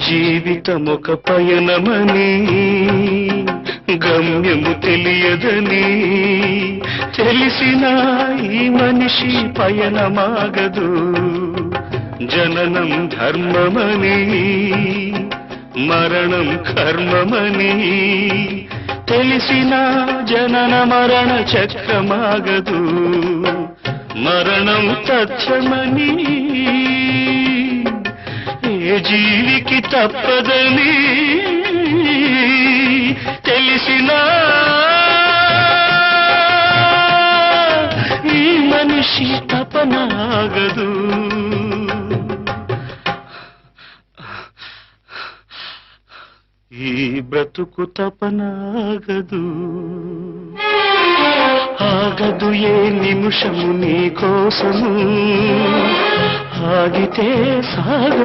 జీవితమొక పయనమని గమ్యము తెలియదని తెలిసిన ఈ మనిషి పయనమాగదు. జననం ధర్మమని మరణం కర్మమని తెలిసిన జనన మరణ చక్రమాగదు. మరణం తథ్యమని ఏ జీవికి తప్పదని తెలిసిన ఈ మనిషి తపనాగదు. ఈ బ్రతుకు తపనాగదు. ఆగదు ఏ నిమిషము నీ కోసము, ఆగితే సాగ